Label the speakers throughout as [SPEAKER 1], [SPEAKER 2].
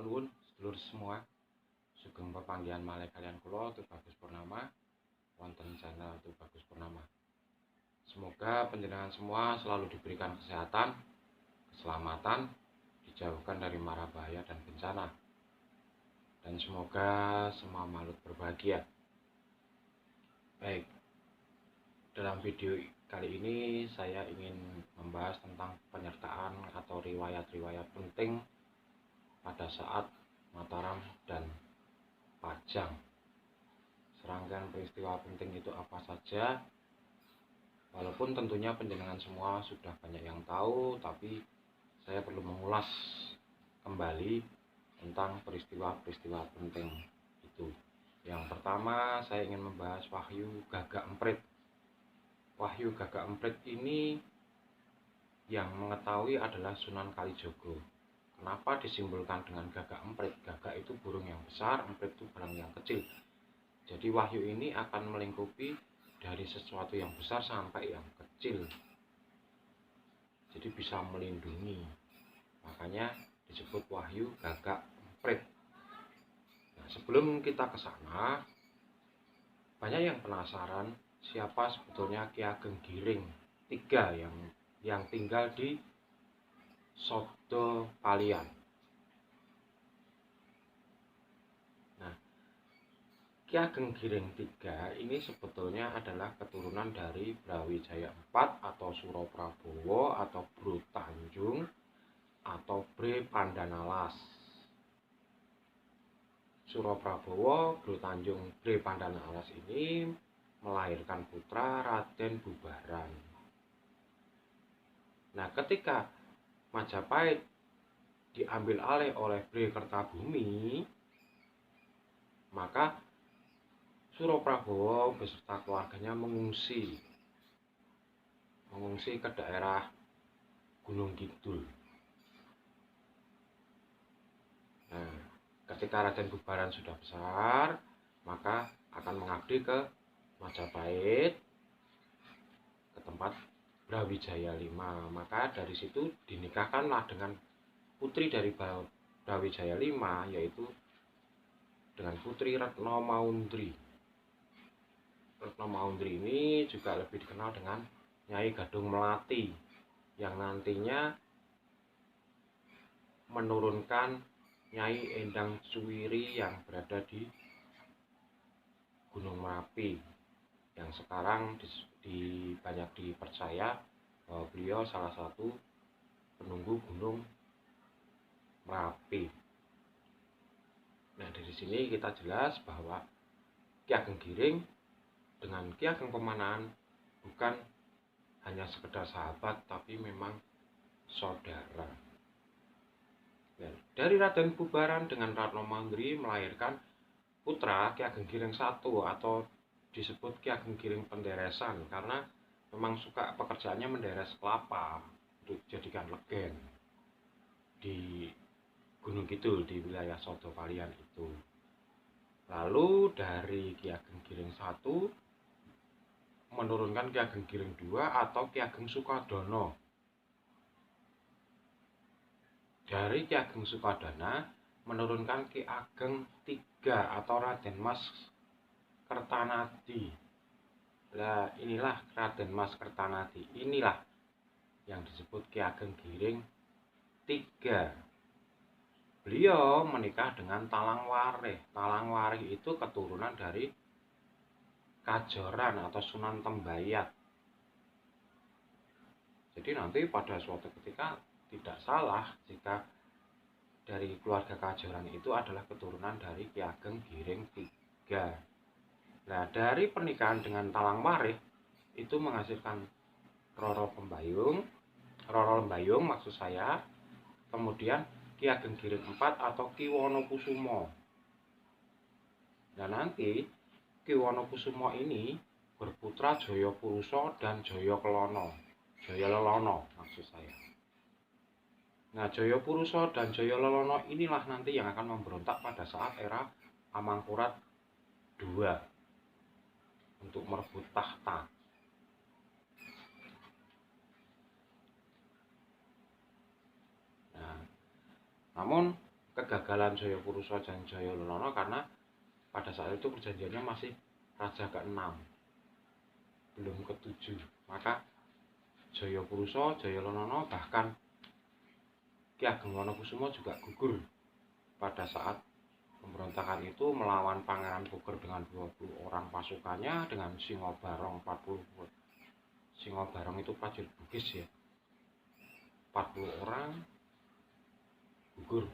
[SPEAKER 1] nuwun sedulur semua. Sugeng pepanggihan malih kalian kula Tubagus Purnama wonten channel Tubagus Purnama. Semoga panjenengan semua selalu diberikan kesehatan, keselamatan, dijauhkan dari mara bahaya dan bencana. Dan semoga semua makhluk berbahagia. Baik, dalam video kali ini saya ingin membahas tentang penyertaan atau riwayat-riwayat penting pada saat Mataram dan Pajang. Serangkaian peristiwa penting itu apa saja? Walaupun tentunya penjenengan semua sudah banyak yang tahu, tapi saya perlu mengulas kembali tentang peristiwa-peristiwa penting itu. Yang pertama, saya ingin membahas Wahyu Gagak Emprit. Wahyu Gagak Emprit ini yang mengetahui adalah Sunan Kalijogo. Kenapa disimbolkan dengan gagak emprit? Gagak itu burung yang besar, emprit itu barang yang kecil. Jadi wahyu ini akan melingkupi dari sesuatu yang besar sampai yang kecil. Jadi bisa melindungi. Makanya disebut wahyu gagak emprit. Nah, sebelum kita ke sana, banyak yang penasaran siapa sebetulnya Ki Ageng Giring III yang tinggal di Sodo Palian. Nah, Ki Ageng Giring III ini sebetulnya adalah keturunan dari Brawijaya IV atau Suraprabowo atau Bro Tanjung atau Bre Pandanalas. Suraprabowo, Bro Tanjung, Bre Pandanalas ini melahirkan putra Raden Bubaran. Nah, ketika Majapahit diambil alih oleh Bre Kertabumi, maka Suraprabowo beserta keluarganya mengungsi ke daerah Gunung Kidul. Nah, ketika Raden Bubaran sudah besar, maka akan mengabdi ke Majapahit, ke tempat Brawijaya V. Maka dari situ dinikahkanlah dengan putri dari Brawijaya V, yaitu dengan Putri Retno Maundri. Retno Maundri ini juga lebih dikenal dengan Nyai Gadung Melati, yang nantinya menurunkan Nyai Endang Suwiri yang berada di Gunung Merapi, yang sekarang banyak dipercaya bahwa beliau salah satu penunggu Gunung Merapi. Nah, dari sini kita jelas bahwa Ki Ageng Giring dengan Ki Ageng Pemanahan bukan hanya sekedar sahabat, tapi memang saudara. Dan dari Raden Bubaran dengan Retno Maundri melahirkan putra Ki Ageng Giring I atau disebut Ki Ageng Giring Penderesan, karena memang suka pekerjaannya menderes kelapa untuk dijadikan legen di Gunung Kidul di wilayah Sodo Palian itu. Lalu dari Ki Ageng Giring I menurunkan Ki Ageng Giring II atau Ki Ageng Sukadono. Dari Ki Ageng Sukadana menurunkan Ki Ageng III atau Raden Mas Kertanadi. Nah, inilah Raden Mas Kertanadi, inilah yang disebut Ki Ageng Giring III. Beliau menikah dengan Talang Warih. Talang Warih itu keturunan dari Kajoran atau Sunan Tembayat. Jadi nanti pada suatu ketika tidak salah jika dari keluarga Kajoran itu adalah keturunan dari Ki Ageng Giring III. Nah, dari pernikahan dengan Talang Warih itu menghasilkan Roro Lembayung maksud saya, kemudian Ki Ageng Giring IV atau Ki Wonokusumo. Dan nanti Ki Wonokusumo ini berputra Jayapurusa dan Jayalelono maksud saya. Nah, Jayapurusa dan Jayalelono inilah nanti yang akan memberontak pada saat era Amangkurat II untuk merebut tahta. Nah, namun kegagalan Jayapurusa dan Jayalonono karena pada saat itu perjanjiannya masih raja ke-6, belum ke-7. Maka Jayapurusa, Jayalonono, bahkan Ki Ageng Wonokusumo juga gugur pada saat pemberontakan itu melawan Pangeran Puger dengan 20 orang pasukannya, dengan Singobarong 40. Singobarong itu prajurit Bugis ya, 40 orang gugur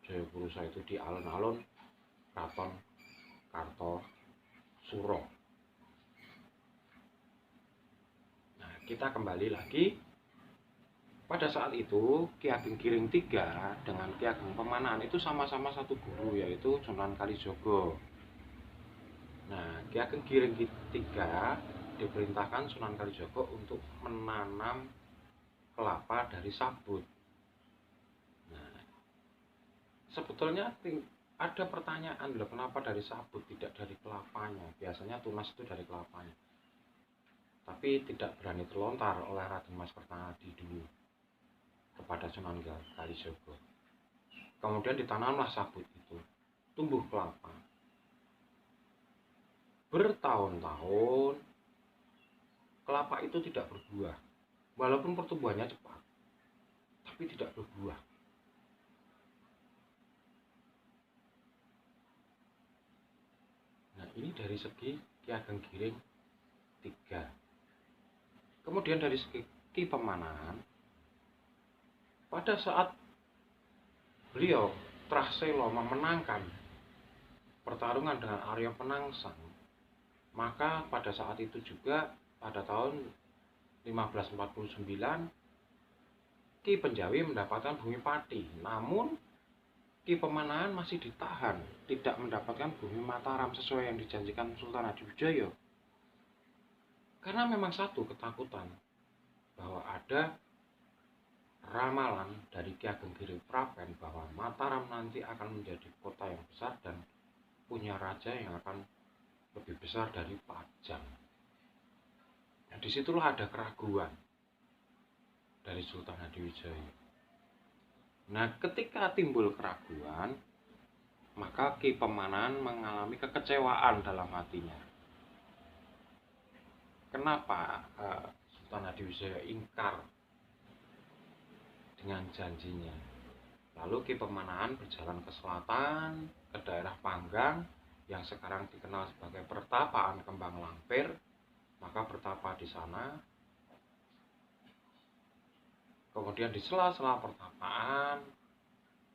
[SPEAKER 1] Jayapurusa itu di alun-alun Kraton Kartosuro. Nah, kita kembali lagi. Pada saat itu Ki Ageng Giring III dengan Ki Ageng Pemanahan itu sama-sama satu guru, yaitu Sunan Kalijaga. Nah, Ki Ageng Giring III diperintahkan Sunan Kalijaga untuk menanam kelapa dari sabut. Nah, sebetulnya ada pertanyaan loh, kenapa dari sabut tidak dari kelapanya? Biasanya tunas itu dari kelapanya. Tapi tidak berani terlontar oleh Raden Mas Kertanadi dulu kepada Sunan Kalijaga. Kemudian ditanamlah sabut itu, tumbuh kelapa. Bertahun-tahun kelapa itu tidak berbuah, walaupun pertumbuhannya cepat, tapi tidak berbuah. Nah, ini dari segi Ki Ageng Giring III. Kemudian dari segi Ki Pemanahan, pada saat beliau Trahselo memenangkan pertarungan dengan Arya Penangsang, maka pada saat itu juga pada tahun 1549 Ki Penjawi mendapatkan bumi Pati, namun Ki Pemanahan masih ditahan, tidak mendapatkan bumi Mataram sesuai yang dijanjikan Sultan Hadiwijaya. Karena memang satu ketakutan bahwa ada ramalan dari Ki Ageng Giring Prapen bahwa Mataram nanti akan menjadi kota yang besar dan punya raja yang akan lebih besar dari Pajang. Nah, disitulah ada keraguan dari Sultan Hadiwijaya. Nah, ketika timbul keraguan, maka Ki Pemanahan mengalami kekecewaan dalam hatinya. Kenapa Sultan Hadiwijaya ingkar dengan janjinya? Lalu Ki Pemanahan berjalan ke selatan, ke daerah Panggang yang sekarang dikenal sebagai Pertapaan Kembang Lampir. Maka bertapa di sana. Kemudian di sela-sela pertapaan,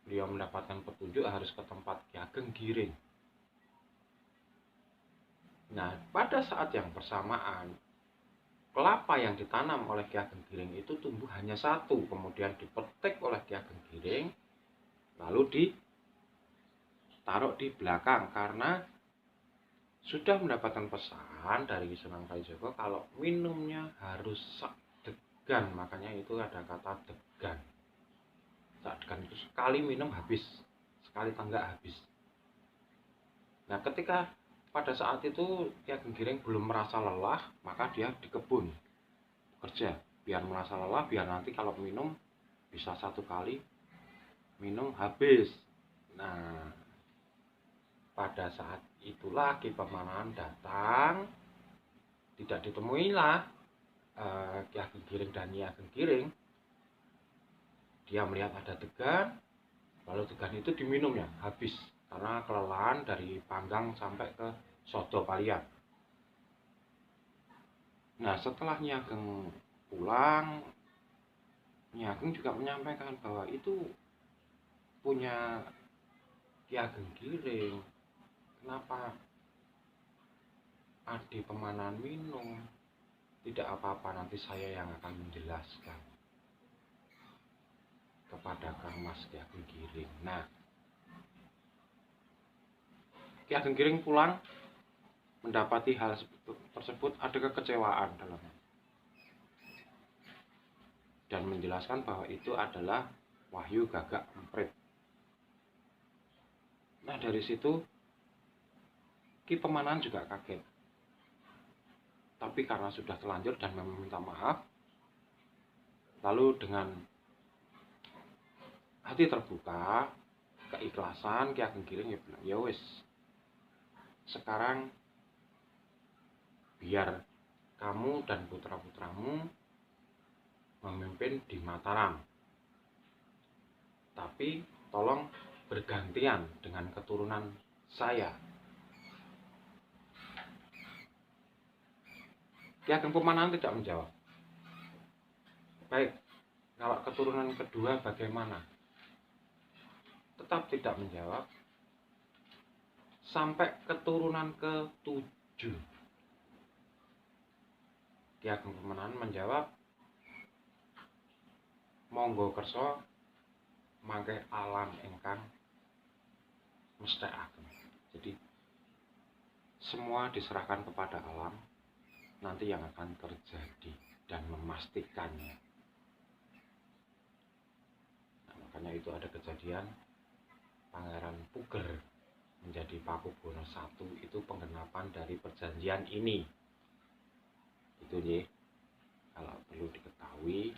[SPEAKER 1] beliau mendapatkan petunjuk harus ke tempat Ki Ageng Giring. Nah, pada saat yang bersamaan, kelapa yang ditanam oleh Ki Ageng Giring itu tumbuh hanya satu, kemudian dipetik oleh Ki Ageng Giring, lalu ditaruh di belakang karena sudah mendapatkan pesan dari Sunan Kalijaga kalau minumnya harus degan, makanya itu ada kata degan. Degan itu sekali minum habis, sekali tanggak habis. Nah, ketika pada saat itu Ki Ageng Giring belum merasa lelah, maka dia di kebun bekerja biar merasa lelah, biar nanti kalau minum bisa satu kali minum habis. Nah, pada saat itulah Ki Pemanahan datang, tidak ditemuilah Ki Ageng Giring dan Nyi Ageng Giring. Dia melihat ada degan, lalu degan itu diminumnya habis karena kelelahan dari Panggang sampai ke Sodo Palian. Nah, setelah Nyi Ageng pulang, Nyi Ageng juga menyampaikan bahwa itu punya Ki Ageng Giring. Kenapa Adi Pemanahan minum? Tidak apa-apa, nanti saya yang akan menjelaskan kepada Kang Mas Ki Ageng Giring. Nah, Ki Ageng Giring pulang mendapati hal tersebut, ada kekecewaan dalamnya dan menjelaskan bahwa itu adalah wahyu gagak emprit. Nah, dari situ Ki Pemanahan juga kaget, tapi karena sudah terlanjur dan meminta maaf, lalu dengan hati terbuka keikhlasan, Ki Ageng Giring ya bilang, ya wis, sekarang biar kamu dan putra-putramu memimpin di Mataram, tapi tolong bergantian dengan keturunan saya. Ki Ageng Pemanahan tidak menjawab. Baik, kalau keturunan kedua bagaimana? Tetap tidak menjawab. Sampai keturunan ke-7, Ki Ageng Pemanahan menjawab, monggo kersa mangke alam ingkang mestakaken. Jadi semua diserahkan kepada alam, nanti yang akan terjadi dan memastikannya. Nah, makanya itu ada kejadian Pangeran Puger menjadi Pakubono I, itu penggenapan dari perjanjian ini. Itu nih, kalau perlu diketahui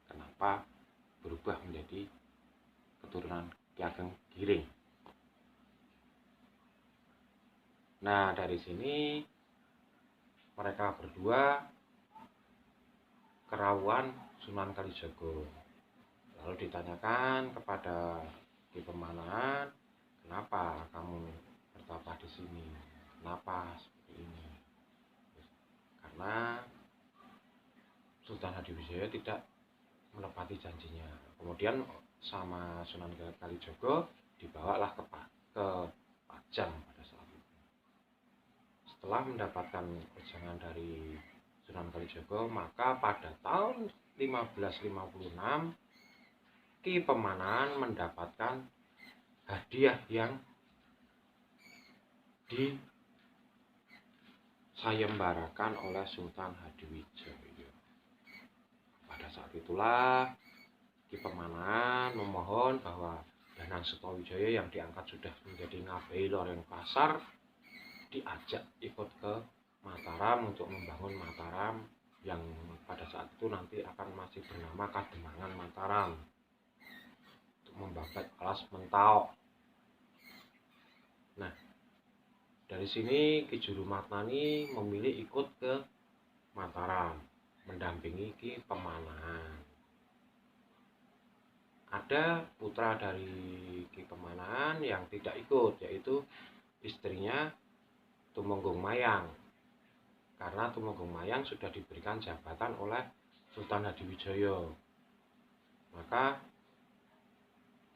[SPEAKER 1] kenapa berubah menjadi keturunan Ki Ageng Giring. Nah, dari sini mereka berdua kerawuhan Sunan Kalijaga. Lalu ditanyakan kepada Ki Pemanahan, kenapa kamu bertapa di sini? Kenapa seperti ini? Karena Sultan Hadiwijaya tidak menepati janjinya. Kemudian sama Sunan Kalijaga dibawalah ke Pajang pada saat itu. Setelah mendapatkan wejangan dari Sunan Kalijaga, maka pada tahun 1556 Ki Pemanahan mendapatkan hadiah yang disayembarakan oleh Sultan Hadiwijaya. Pada saat itulah Ki Pemanahan memohon bahwa Danang Sutawijaya yang diangkat sudah menjadi Ngabeyi Loreng Pasar diajak ikut ke Mataram untuk membangun Mataram yang pada saat itu nanti akan masih bernama Kademangan Mataram, untuk membabat alas Mentau. Nah, dari sini Ki Jurumatnani memilih ikut ke Mataram mendampingi Ki Pemanahan. Ada putra dari Ki Pemanahan yang tidak ikut, yaitu istrinya Tumenggung Mayang. Karena Tumenggung Mayang sudah diberikan jabatan oleh Sultan Hadiwijaya, maka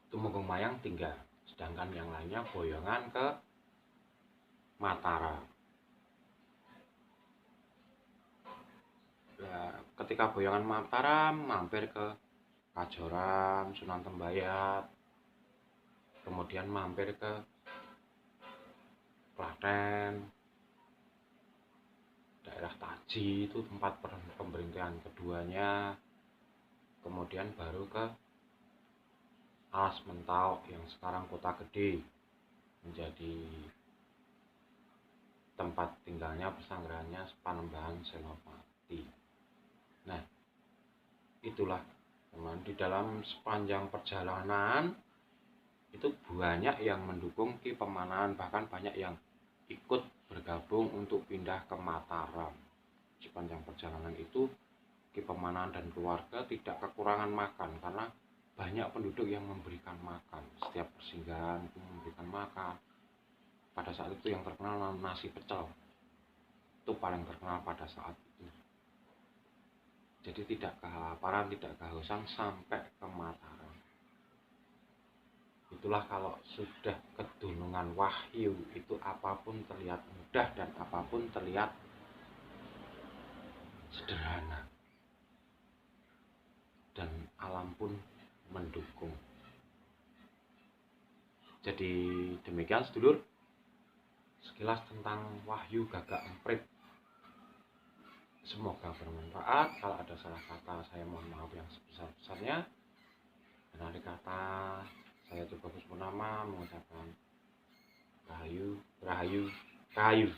[SPEAKER 1] Tumenggung Mayang tinggal, sedangkan yang lainnya boyongan ke Mataram. Ya, ketika boyongan Mataram mampir ke Kajoran, Sunan Tembayat, kemudian mampir ke Klaten, daerah Taji, itu tempat pemerintahan keduanya. Kemudian baru ke Alas Mentau yang sekarang Kota Gede, menjadi tempat tinggalnya pesanggrahannya Panembahan Senopati. Nah, itulah teman, di dalam sepanjang perjalanan itu banyak yang mendukung Ki Pemanahan, bahkan banyak yang ikut bergabung untuk pindah ke Mataram. Sepanjang perjalanan itu Ki Pemanahan dan keluarga tidak kekurangan makan, karena banyak penduduk yang memberikan makan. Setiap persinggahan itu memberikan makan. Pada saat itu yang terkenal nasi pecel, itu paling terkenal pada saat itu. Jadi tidak kelaparan, tidak kehausan sampai ke Mataram. Itulah kalau sudah kedunungan wahyu, itu apapun terlihat mudah dan apapun terlihat sederhana, dan alam pun mendukung. Jadi demikian sedulur, sekilas tentang Wahyu Gagak Emprit. Semoga bermanfaat. Kalau ada salah kata, saya mohon maaf yang sebesar-besarnya. Dan akhir kata, saya Tubagus Purnama mengucapkan Rahayu, Rahayu, Rahayu.